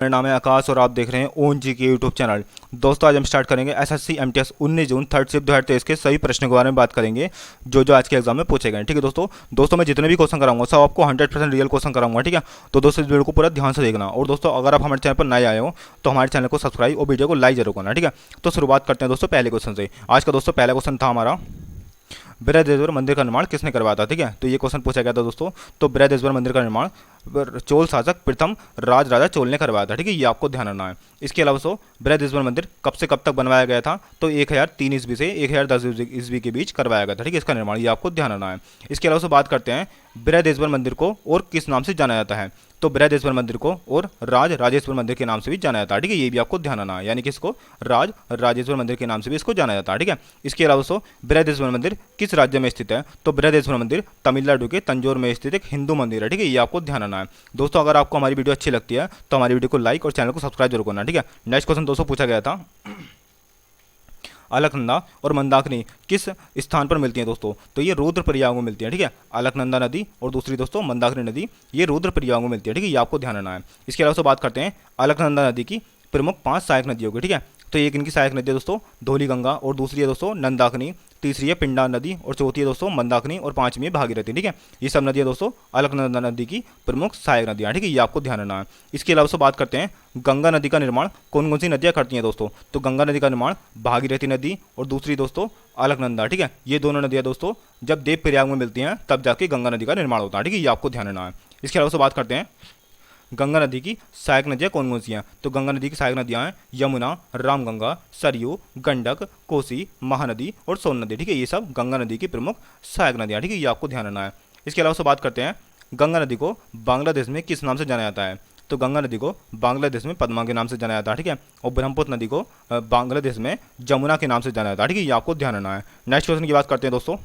मेरा नाम है आकाश और आप देख रहे हैं ओन जी के यूट्यूब चैनल। दोस्तों आज हम स्टार्ट करेंगे SSC MTS 19 June third shift 2023 के सभी प्रश्नों के बारे में बात करेंगे जो आज के एग्जाम में पूछे गए। ठीक है दोस्तों मैं जितने भी क्वेश्चन कराऊंगा सब आपको 100% रियल क्वेश्चन कराऊंगा। ठीक है, तो दोस्तों इस वीडियो को पूरा ध्यान से देखना। और दोस्तों अगर आप हमारे चैनल पर नए आए हो तो हमारे चैनल को सब्सक्राइब और वीडियो को लाइक जरूर करना। ठीक है, तो शुरुआत करते हैं दोस्तों पहले क्वेश्चन से। आज का दोस्तों पहला क्वेश्चन था हमारा, बृहदेश्वर मंदिर का निर्माण किसने करवाया था। ठीक है, तो ये क्वेश्चन पूछा गया था दोस्तों। तो बृहदेश्वर मंदिर का निर्माण चोल शासक प्रथम राज राजा चोल ने करवाया था। ठीक है, ये आपको ध्यान रखना है। इसके अलावा सो बृहदेश्वर मंदिर कब से कब तक बनवाया गया था, तो 1003 ईस्वी से 1010 ईस्वी के बीच करवाया गया था। ठीक है, इसका निर्माण ये आपको ध्यान रखना है। इसके अलावा बात करते हैं बृहदेश्वर मंदिर को और किस नाम से जाना जाता है, तो बृहदेश्वर मंदिर को और राज राजेश्वर मंदिर के नाम से भी जाना जाता है। ठीक है, ये भी आपको ध्यान रखना है, यानी कि इसको राज राजेश्वर मंदिर के नाम से भी इसको जाना जाता है। ठीक है, इसके अलावा सो बृहदेश्वर मंदिर किस राज्य में स्थित है, तो बृहदेश्वर मंदिर तमिलनाडु के तंजौर में स्थित एक हिंदू मंदिर है। ठीक है, ये आपको ध्यान रखना है। दोस्तों अगर आपको हमारी वीडियो अच्छी लगती है तो हमारी वीडियो को लाइक और चैनल को सब्सक्राइब जरूर करना। ठीक है, नेक्स्ट क्वेश्चन दोस्तों पूछा गया था, अलकनंदा और मंदाकिनी किस स्थान पर मिलती हैं दोस्तों, तो ये रुद्रप्रयाग में मिलती है। ठीक है, अलकनंदा नदी और दूसरी दोस्तों मंदाकिनी नदी ये रुद्रप्रयाग में मिलती है। ठीक है, ये आपको ध्यान रखना है। इसके अलावा बात करते हैं अलकनंदा नदी की प्रमुख 5 सहायक नदियों की। ठीक है, तो एक इनकी सहायक नदी है दोस्तों धौली गंगा, और दूसरी है दोस्तों नंदाकिनी, तीसरी है पिंडा नदी, और चौथी है दोस्तों मंदाकिनी, और पांचवी है भागीरथी। ठीक है, ये सब नदियाँ दोस्तों अलकनंदा नदी की प्रमुख सहायक नदियाँ। ठीक है, ये आपको ध्यान रखना है। इसके अलावा बात करते हैं गंगा नदी का निर्माण कौन कौन सी नदियाँ करती हैं दोस्तों, तो गंगा नदी का निर्माण भागीरथी नदी और दूसरी दोस्तों अलकनंदा। ठीक है, ये दोनों नदियाँ दोस्तों जब देवप्रयाग में मिलती हैं तब जाके गंगा नदी का निर्माण होता है। ठीक है, ये आपको ध्यान रखना है। इसके अलावा बात करते हैं गंगा नदी की सहायक नदियाँ कौन कौन सी हैं, तो गंगा नदी की सहायक नदियाँ हैं यमुना, रामगंगा, सरयू, गंडक, कोसी, महानदी और सोन नदी। ठीक है, ये सब गंगा नदी की प्रमुख सहायक नदियाँ। ठीक है, ये आपको ध्यान रखना है। इसके अलावा बात करते हैं गंगा नदी को बांग्लादेश में किस नाम से जाना जाता है, तो गंगा नदी को बांग्लादेश में पद्मा के नाम से जाना जाता है। ठीक है, और ब्रह्मपुत्र नदी को बांग्लादेश में जमुना के नाम से जाना जाता है। ठीक है, ये आपको ध्यान रखना है। नेक्स्ट क्वेश्चन की बात करते हैं दोस्तों,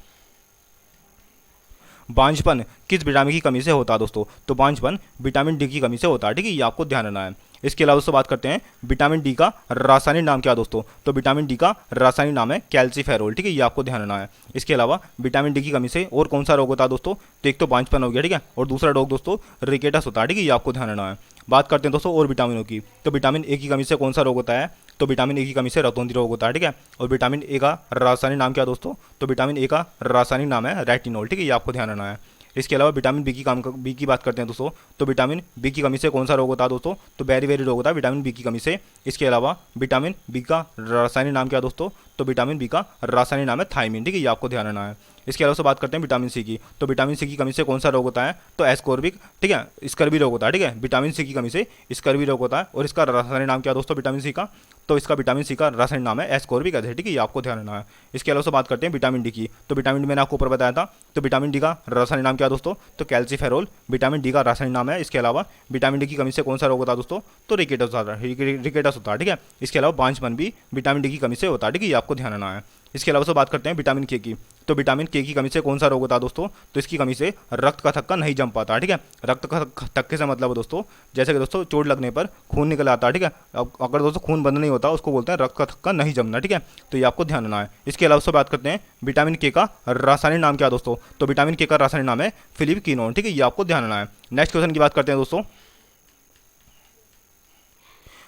बांझपन किस विटामिन की कमी से होता है दोस्तों, तो बांझपन विटामिन डी की कमी से होता है। ठीक है, ये आपको ध्यान रखना है। इसके अलावा दोस्तों बात करते हैं विटामिन डी का रासायनिक नाम क्या है दोस्तों, तो विटामिन डी का रासायनिक नाम है कैल्सीफेरोल। ठीक है, ये आपको ध्यान रखना है। इसके अलावा विटामिन डी की कमी से और कौन सा रोग होता है दोस्तों, तो एक तो बांझपन हो गया। ठीक है, और दूसरा रोग दोस्तों रिकेटस होता है। ठीक है, ये आपको ध्यान रखना है। बात करते हैं दोस्तों और विटामिनों की, तो विटामिन ए की कमी से कौन सा रोग होता है, तो विटामिन ए की कमी से रतौंधी रोग होता है। ठीक है, और विटामिन ए का रासायनिक नाम क्या है दोस्तों, तो विटामिन ए का रासायनिक नाम है रेटिनोल। ठीक है, ये आपको ध्यान रखना है। इसके अलावा विटामिन बी की बात करते हैं दोस्तों, तो विटामिन बी की कमी से कौन सा रोग होता है दोस्तों, तो वेरी रोग होता है विटामिन बी की कमी से। इसके अलावा विटामिन बी का रासायनिक नाम क्या है दोस्तों, तो विटामिन बी का रासायनिक नाम है थायमिन। ठीक है, ये आपको ध्यान रखना है। इसके अलावा बात करते हैं विटामिन सी की, तो विटामिन सी की कमी से कौन सा रोग होता है, तो एस्कोर्बिक। ठीक है, स्कर्वी रोग होता है। ठीक है, विटामिन सी की कमी से स्कर्वी रोग होता है, और इसका रासायनिक नाम क्या है दोस्तों विटामिन सी का, तो इसका विटामिन सी का रासायनिक नाम है एस्कोर्बिक एसिड। ठीक है, ये आपको ध्यान रखना है। इसके अलावा बात करते हैं विटामिन डी की, तो विटामिन डी मैंने आपको ऊपर बताया था, तो विटामिन डी का रासायनिक नाम क्या है दोस्तों, तो कैल्सीफेरोल विटामिन डी का रासायनिक नाम है। इसके अलावा विटामिन डी की कमी से कौन सा रोग होता है दोस्तों, तो रिकेटस होता है। ठीक है, इसके अलावा बांझपन भी विटामिन डी की कमी से होता है। ठीक है, ये आपको ध्यान रखना है। इसके अलावा बात करते हैं विटामिन के की, तो विटामिन के की कमी से कौन सा रोग होता है दोस्तों, तो इसकी कमी से रक्त का थक्का नहीं जम पाता। ठीक है, रक्त का थक्के से मतलब है दोस्तों जैसे कि दोस्तों चोट लगने पर खून निकल आता है। ठीक है, अब अगर दोस्तों खून बंद नहीं होता उसको बोलते हैं रक्त का थक्का नहीं जमना। ठीक है, तो ये आपको ध्यान रखना है। इसके अलावा बात करते हैं विटामिन के का रासायनिक नाम क्या है दोस्तों, तो विटामिन के का रासायनिक नाम है फिलिपकिनोन। ठीक है, ये आपको ध्यान रखना है। नेक्स्ट क्वेश्चन की बात करते हैं दोस्तों,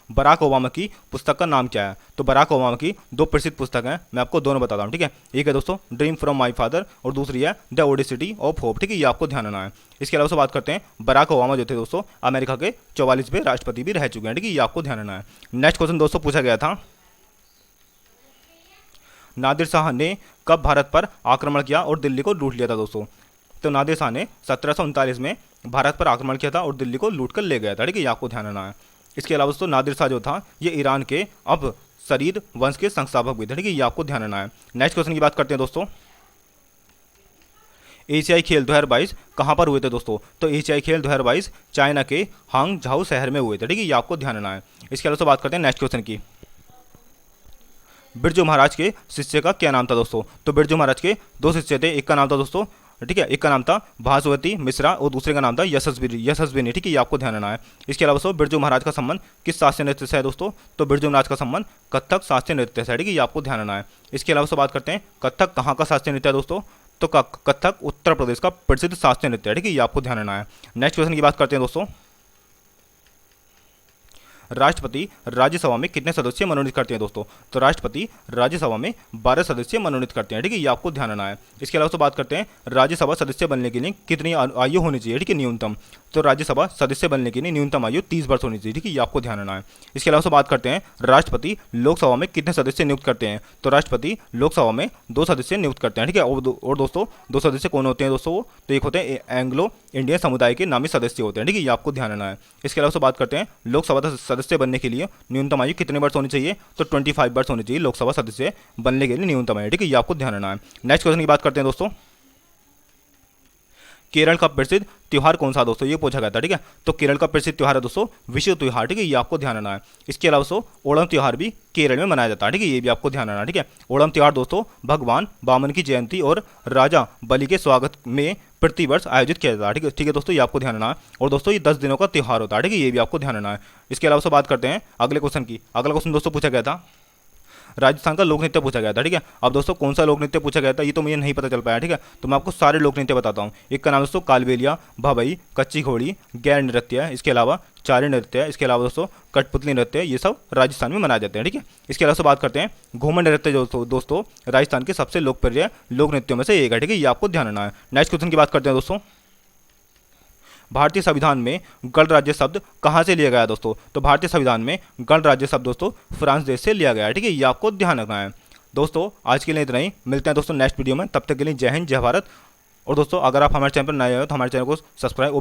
बराक ओबामा की पुस्तक का नाम क्या है, तो बराक ओबामा की 2 प्रसिद्ध पुस्तक हैं, मैं आपको दोनों बताता हूँ। ठीक है, एक है दोस्तों ड्रीम फ्रॉम माय फादर और दूसरी है द ओडिसिटी ऑफ होप। ठीक है, ये आपको ध्यान रखना है। इसके अलावा बात करते हैं बराक ओबामा जो थे दोस्तों अमेरिका के 44वें राष्ट्रपति भी रह चुके हैं। ठीक है, ये आपको ध्यान रखना है। नेक्स्ट क्वेश्चन दोस्तों पूछा गया था, नादिर शाह ने कब भारत पर आक्रमण किया और दिल्ली को लूट लिया था दोस्तों, तो नादिर शाह ने 1739 में भारत पर आक्रमण किया था और दिल्ली को लूट कर ले गया था। ठीक है, ये आपको ध्यान रखना है। इसके अलावा दोस्तों नादिर शाह जो था ये ईरान के अब शरीर वंश के संस्थापक भी थे। ठीक है, ये आपको ध्यान रखना है। नेक्स्ट क्वेश्चन की बात करते हैं दोस्तों, एशियाई खेल 2022 कहाँ पर हुए थे दोस्तों, तो एशियाई खेल 2022 चाइना के हांगझाऊ शहर में हुए थे। ठीक है, ये आपको ध्यान रखना है। इसके अलावा बात करते हैं नेक्स्ट क्वेश्चन की, बिरजू महाराज के शिष्य का क्या नाम था दोस्तों, तो बिरजू महाराज के 2 शिष्य थे, एक का नाम था दोस्तों, ठीक है, एक का नाम था भासवती मिश्रा और दूसरे का नाम था यशस्विनी। ठीक है, ये आपको ध्यान रखना है। इसके अलावा दोस्तों बिरजू महाराज का संबंध किस शास्त्रीय नृत्य से है दोस्तों, तो बिरजू महाराज का संबंध कथक शास्त्रीय नृत्य से है। ठीक है, ये आपको ध्यान रखना है। इसके अलावा बात करते हैं कथक कहाँ का शास्त्रीय नृत्य है दोस्तों, तो कथक उत्तर प्रदेश का प्रसिद्ध शास्त्रीय नृत्य है। ठीक है, ये आपको ध्यान रखना है। नेक्स्ट क्वेश्चन की बात करते हैं दोस्तों, राष्ट्रपति राज्यसभा में कितने सदस्य मनोनीत करते हैं दोस्तों? तो राष्ट्रपति राज्यसभा में 12 सदस्य मनोनीत करते हैं, ठीक है, ये आपको ध्यान रखना है। इसके अलावा बात करते हैं राज्यसभा सदस्य बनने के लिए कितनी आयु होनी चाहिए, ठीक है, न्यूनतम। तो राज्यसभा सदस्य बनने के लिए न्यूनतम आयु 30 वर्ष होनी चाहिए, ठीक है, ये आपको ध्यान रखना है। इसके अलावा बात करते हैं राष्ट्रपति लोकसभा में कितने सदस्य नियुक्त करते हैं? तो राष्ट्रपति लोकसभा में 2 सदस्य नियुक्त करते हैं, ठीक है। और दोस्तों 2 सदस्य कौन होते हैं दोस्तों? वो तो एक होते हैं एंग्लो इंडियन समुदाय के नामी सदस्य होते हैं, ठीक है, ये आपको ध्यान रखना है। इसके अलावा बात करते हैं लोकसभा सदस्य बनने के लिए न्यूनतम आयु कितने वर्ष होनी चाहिए? तो 25 वर्ष होनी चाहिए लोकसभा सदस्य बनने के लिए न्यूनतम आयु, ठीक है, ये आपको ध्यान रखना है। नेक्स्ट क्वेश्चन की बात करते हैं दोस्तों, केरल का प्रसिद्ध त्योहार कौन सा दोस्तों? ये पूछा गया था, ठीक है। तो केरल का प्रसिद्ध त्योहार है दोस्तों विशु त्योहार, ठीक है, ये आपको ध्यान रखना है। इसके अलावा ओणम त्योहार भी केरल में मनाया जाता है, ठीक है, ये भी आपको ध्यान रखना है, ठीक है। ओणम त्योहार दोस्तों भगवान वामन की जयंती और राजा बलि के स्वागत में प्रतिवर्ष आयोजित किया जाता है, ठीक है दोस्तों, ये आपको ध्यान रखना है। और दोस्तों ये 10 दिनों का त्योहार होता है, ठीक है, ये भी आपको ध्यान रखना है। इसके अलावा बात करते हैं अगले क्वेश्चन की। अगला क्वेश्चन दोस्तों पूछा गया था राजस्थान का लोक नृत्य पूछा गया था, ठीक है। अब दोस्तों कौन सा लोक नृत्य पूछा गया था ये तो मुझे नहीं पता चल पाया, ठीक है। तो मैं आपको सारे लोक नृत्य बताता हूँ। एक का नाम दोस्तों कालबेलिया, भभई, कच्ची घोड़ी, गैर नृत्य है, इसके अलावा चारी नृत्य है, इसके अलावा दोस्तों कठपुतली नृत्य है, ये सब राजस्थान में मनाए जाते हैं, ठीक है। इसके अलावा बात करते हैं घूमर नृत्य दोस्तों राजस्थान के सबसे लोकप्रिय लोक नृत्यों में से एक है, ठीक है, ये आपको ध्यान रखना है। नेक्स्ट क्वेश्चन की बात करते हैं दोस्तों, भारतीय संविधान में गणराज्य शब्द कहाँ से लिया गया है दोस्तों? तो भारतीय संविधान में गणराज्य शब्द दोस्तों फ्रांस देश से लिया गया है, ठीक है, ये आपको ध्यान रखना है। दोस्तों आज के लिए इतना ही, मिलते हैं दोस्तों नेक्स्ट वीडियो में, तब तक के लिए जय हिंद जय भारत। और दोस्तों अगर आप हमारे चैनल पर नए हो तो हमारे चैनल को सब्सक्राइब